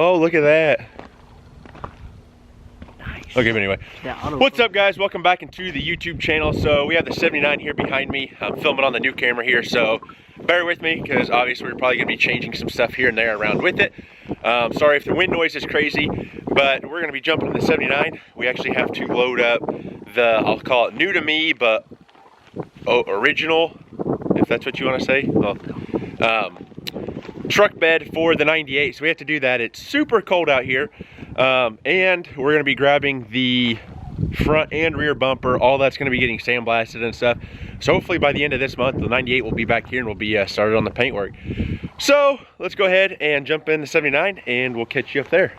Oh, look at that. Nice. Okay, but anyway. Yeah, what's up, guys? Welcome back into the YouTube channel. So we have the 79 here behind me. I'm filming on the new camera here, so bear with me because obviously we're probably going to be changing some stuff here and there around with it. Sorry if the wind noise is crazy, but we're going to be jumping to the 79. We actually have to load up the, I'll call it new to me, but original, if that's what you want to say. Well, truck bed for the 98, so we have to do that. It's super cold out here, and we're going to be grabbing the front and rear bumper. All that's going to be getting sandblasted and stuff, so hopefully by the end of this month the 98 will be back here and we'll be started on the paint work. So let's go ahead and jump in the 79 and we'll catch you up there.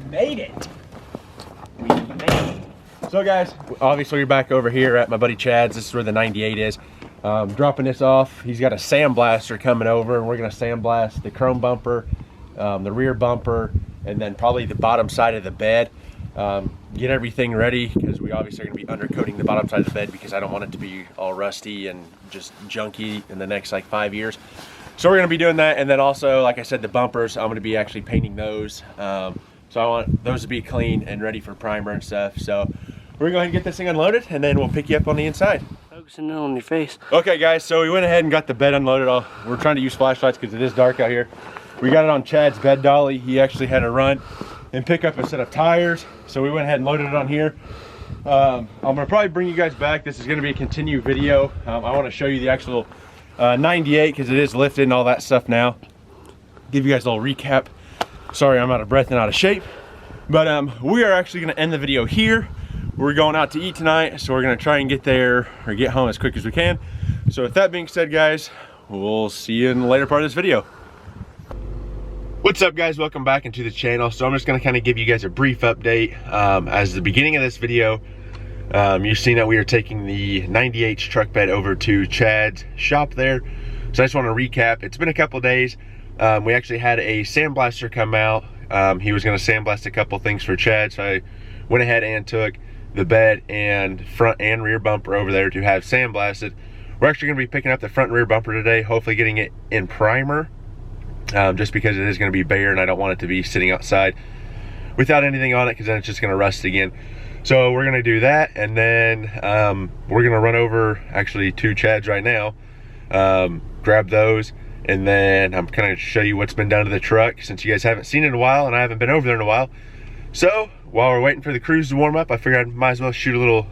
Made it. We made it. So guys, obviously we're back over here at my buddy Chad's. This is where the 98 is. Dropping this off. He's got a sandblaster coming over, and we're gonna sandblast the chrome bumper, the rear bumper, and then probably the bottom side of the bed. Get everything ready because we obviously are gonna be undercoating the bottom side of the bed because I don't want it to be all rusty and just junky in the next like 5 years. So we're gonna be doing that, and then also, like I said, the bumpers, I'm gonna be actually painting those. So I want those to be clean and ready for primer and stuff. So we're gonna go ahead and get this thing unloaded, and then we'll pick you up on the inside. Focusing in on your face. Okay guys, so we went ahead and got the bed unloaded. We're trying to use flashlights because it is dark out here. We got it on Chad's bed dolly. He actually had to run and pick up a set of tires. So we went ahead and loaded it on here. I'm gonna probably bring you guys back. This is gonna be a continued video. I wanna show you the actual 98 because it is lifted and all that stuff now. Give you guys a little recap. Sorry, I'm out of breath and out of shape. But we are actually gonna end the video here. We're going out to eat tonight, so we're gonna try and get there or get home as quick as we can. So with that being said, guys, we'll see you in the later part of this video. What's up, guys? Welcome back into the channel. So I'm just gonna kind of give you guys a brief update. As the beginning of this video, you've seen that we are taking the 98 truck bed over to Chad's shop there. So I just want to recap. It's been a couple days. We actually had a sandblaster come out. He was going to sandblast a couple things for Chad, so I went ahead and took the bed and front and rear bumper over there to have sandblasted. We're actually going to be picking up the front and rear bumper today, hopefully getting it in primer, just because it is going to be bare and I don't want it to be sitting outside without anything on it, because then it's just going to rust again. So we're going to do that, and then we're going to run over actually to Chad's right now, grab those, and then I'm kind of show you what's been done to the truck since you guys haven't seen it in a while and I haven't been over there in a while. So while we're waiting for the crews to warm up, I figured I might as well shoot a little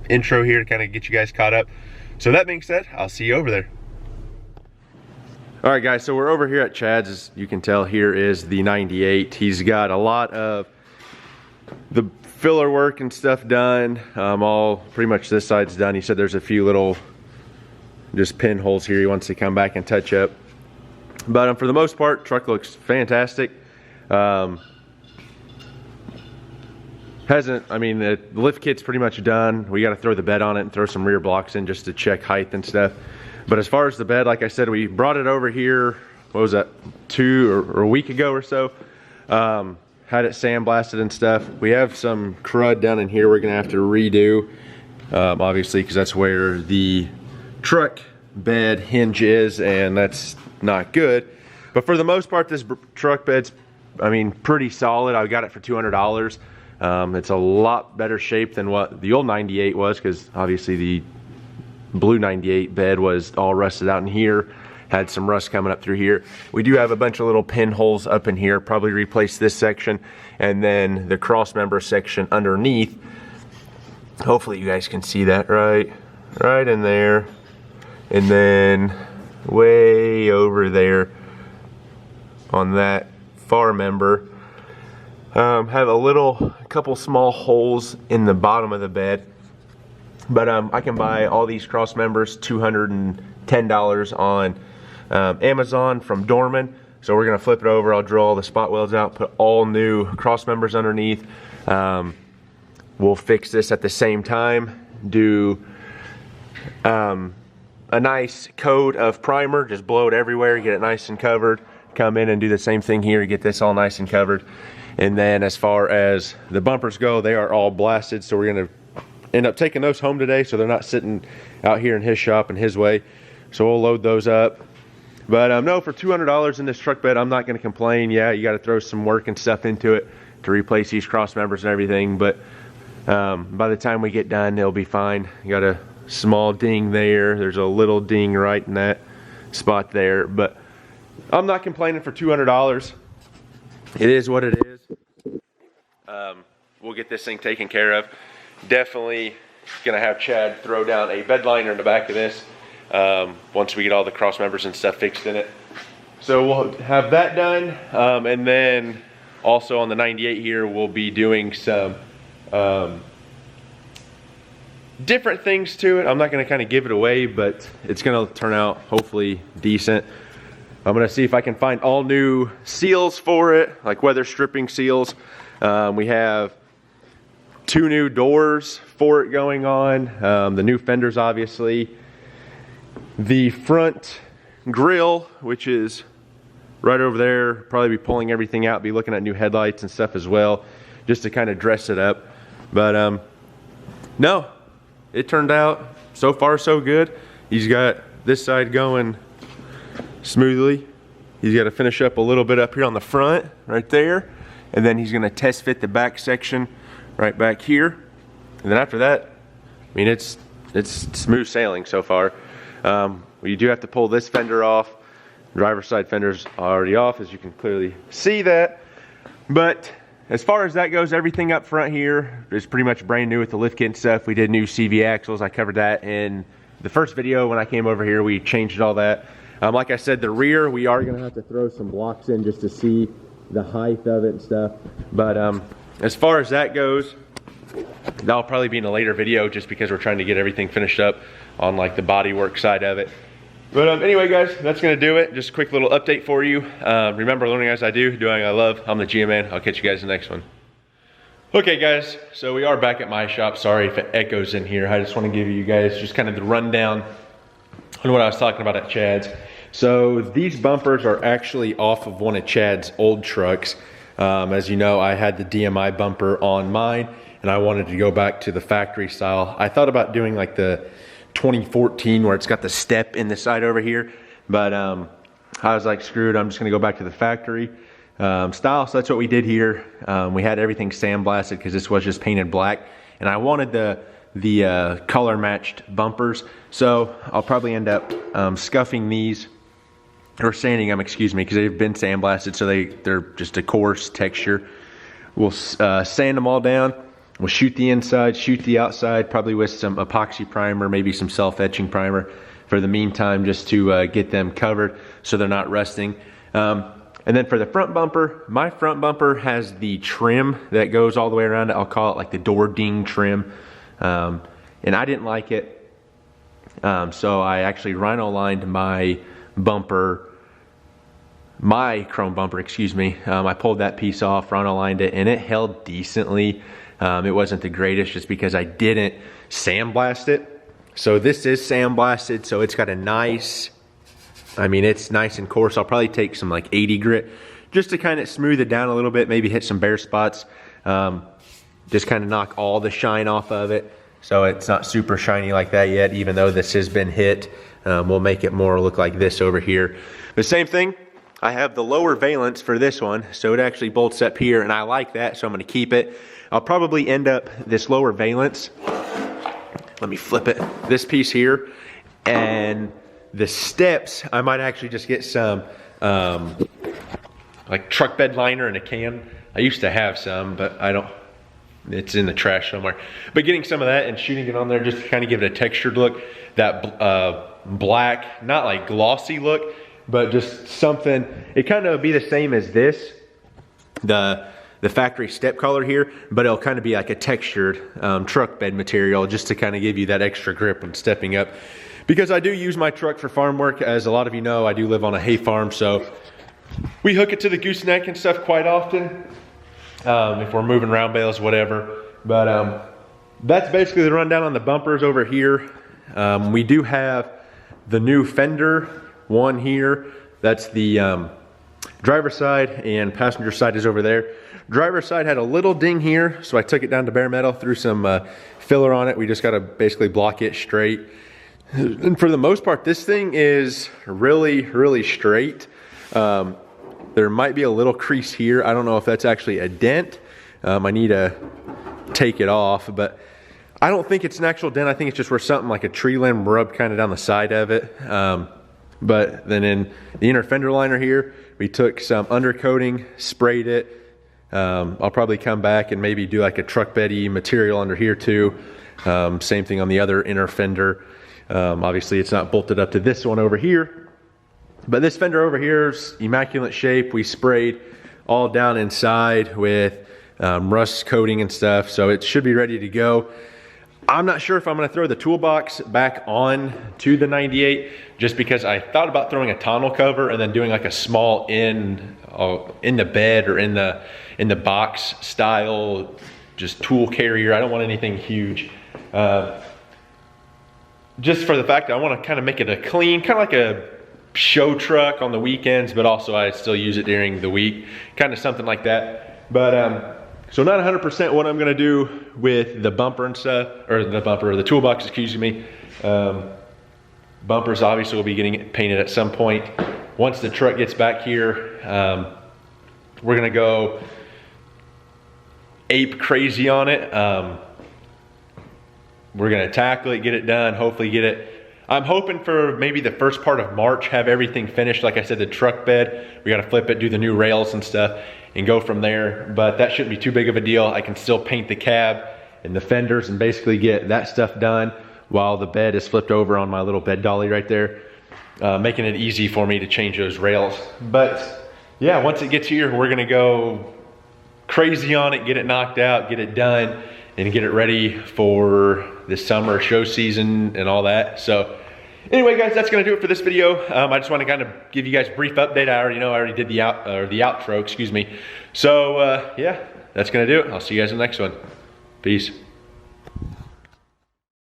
intro here to kind of get you guys caught up. So that being said, I'll see you over there. All right guys, so we're over here at Chad's. As you can tell, here is the 98. He's got a lot of the filler work and stuff done. All pretty much this side's done. He said there's a few little just pinholes here he wants to come back and touch up. But for the most part, truck looks fantastic. The lift kit's pretty much done. We got to throw the bed on it and throw some rear blocks in just to check height and stuff. But as far as the bed, like I said, we brought it over here, what was that, a week ago or so. Had it sandblasted and stuff. We have some crud down in here we're gonna have to redo, obviously, because that's where the truck bed hinge is, and that's not good. But for the most part, this truck bed's, I mean, pretty solid. I got it for $200. It's a lot better shape than what the old 98 was, because obviously the blue 98 bed was all rusted out in here, had some rust coming up through here. We do have a bunch of little pinholes up in here, probably replace this section, and then the cross member section underneath. Hopefully you guys can see that right in there, and then way over there on that far member. Have a couple small holes in the bottom of the bed, but I can buy all these cross members $210 on Amazon from Dorman. So we're gonna flip it over. I'll drill all the spot welds out, put all new cross members underneath. We'll fix this at the same time, do a nice coat of primer, just blow it everywhere, get it nice and covered. Come in and do the same thing here, get this all nice and covered. And then as far as the bumpers go, they are all blasted, so we're gonna end up taking those home today, so they're not sitting out here in his shop in his way. So we'll load those up. But no, for $200 in this truck bed, I'm not gonna complain. Yeah, you gotta throw some work and stuff into it to replace these cross members and everything, but by the time we get done, it'll be fine. You got a small ding there. There's a little ding right in that spot there, but I'm not complaining for $200. It is what it is. We'll get this thing taken care of. Definitely gonna have Chad throw down a bed liner in the back of this once we get all the cross members and stuff fixed in it. So we'll have that done, and then also on the 98 here, we'll be doing some different things to it. I'm not gonna kind of give it away, but it's gonna turn out hopefully decent. I'm gonna see if I can find all new seals for it, like weather stripping seals. We have 2 new doors for it going on. The new fenders, obviously. The front grille, which is right over there, probably be pulling everything out, be looking at new headlights and stuff as well, just to kind of dress it up. But no, it turned out so far so good. He's got this side going smoothly. He's got to finish up a little bit up here on the front right there, and then he's going to test fit the back section right back here, and then after that, I mean, it's smooth sailing so far. You do have to pull this fender off. Driver's side fender's already off, as you can clearly see that. But as far as that goes, everything up front here is pretty much brand new with the lift kit and stuff. We did new CV axles. I covered that in the first video when I came over here. We changed all that. Like I said, the rear, we are gonna have to throw some blocks in just to see the height of it and stuff. But as far as that goes, that'll probably be in a later video, just because we're trying to get everything finished up on like the bodywork side of it. But anyway, guys, that's gonna do it. Just a quick little update for you. Remember, learning as I do, doing I love. I'm the GM. I'll catch you guys in the next one. Okay, guys, so we are back at my shop. Sorry if it echoes in here. I just want to give you guys just kind of the rundown on what I was talking about at Chad's. So these bumpers are actually off of one of Chad's old trucks. As you know, I had the D.M.I bumper on mine, and I wanted to go back to the factory style. I thought about doing like the 2014 where it's got the step in the side over here, but I was like, screw it, I'm just gonna go back to the factory style. So that's what we did here. We had everything sandblasted because this was just painted black, and I wanted the color matched bumpers. So I'll probably end up scuffing these, or sanding them, excuse me, because they've been sandblasted, so they're just a coarse texture. We'll sand them all down. We'll shoot the inside, shoot the outside, probably with some epoxy primer, maybe some self-etching primer for the meantime, just to get them covered so they're not rusting. And then for the front bumper, my front bumper has the trim that goes all the way around it. I'll call it like the door ding trim. And I didn't like it. So I actually rhino lined my bumper, my chrome bumper, excuse me. I pulled that piece off, rhino lined it, and it held decently. It wasn't the greatest just because I didn't sandblast it. So this is sandblasted, so it's got a nice, I mean, it's nice and coarse. I'll probably take some like 80 grit just to kind of smooth it down a little bit, maybe hit some bare spots. Just kind of knock all the shine off of it. So it's not super shiny like that yet, even though this has been hit. we'll make it more look like this over here. The same thing, I have the lower valence for this one, so it actually bolts up here, and I like that, so I'm gonna keep it. I'll probably end up this lower valence, let me flip it, this piece here, and the steps, I might actually just get some like truck bed liner in a can. I used to have some, but I don't, it's in the trash somewhere. But getting some of that and shooting it on there just to kind of give it a textured look, that black, not like glossy look, but just something, it kind of be the same as this, the factory step color here, but it'll kind of be like a textured truck bed material just to kind of give you that extra grip when stepping up. Because I do use my truck for farm work, as a lot of you know, I do live on a hay farm, so we hook it to the gooseneck and stuff quite often, if we're moving round bales, whatever. But that's basically the rundown on the bumpers over here. We do have the new fender one here. That's the driver's side, and passenger side is over there. Driver's side had a little ding here, so I took it down to bare metal, threw some filler on it. We just gotta basically block it straight. And for the most part, this thing is really, really straight. There might be a little crease here. I don't know if that's actually a dent. I need to take it off, but I don't think it's an actual dent. I think it's just where something like a tree limb rubbed kind of down the side of it. But then in the inner fender liner here, we took some undercoating, sprayed it. I'll probably come back and maybe do like a truck beddy material under here too. Same thing on the other inner fender. Obviously it's not bolted up to this one over here. But this fender over here is immaculate shape. We sprayed all down inside with rust coating and stuff, so it should be ready to go. I'm not sure if I'm gonna throw the toolbox back on to the 98, just because I thought about throwing a tonneau cover and then doing like a small in the bed or in the box style, just tool carrier. I don't want anything huge. Just for the fact that I wanna kind of make it a clean, kind of like a show truck on the weekends, but also I still use it during the week, kind of something like that. But so not 100% what I'm gonna do with the bumper and stuff, or the toolbox, excuse me. Bumpers obviously will be getting it painted at some point. Once the truck gets back here, we're gonna go ape crazy on it. We're gonna tackle it, get it done, hopefully get it. I'm hoping for maybe the first part of March, have everything finished. Like I said, the truck bed, we gotta flip it, do the new rails and stuff, and go from there. But that shouldn't be too big of a deal. I can still paint the cab and the fenders and basically get that stuff done while the bed is flipped over on my little bed dolly right there, making it easy for me to change those rails. But yeah, once it gets here, we're gonna go crazy on it, get it knocked out, get it done, and get it ready for this summer show season and all that. So anyway, guys, that's gonna do it for this video. I just want to kind of give you guys a brief update. I already did the outro, excuse me. So yeah, that's gonna do it. I'll see you guys in the next one. Peace.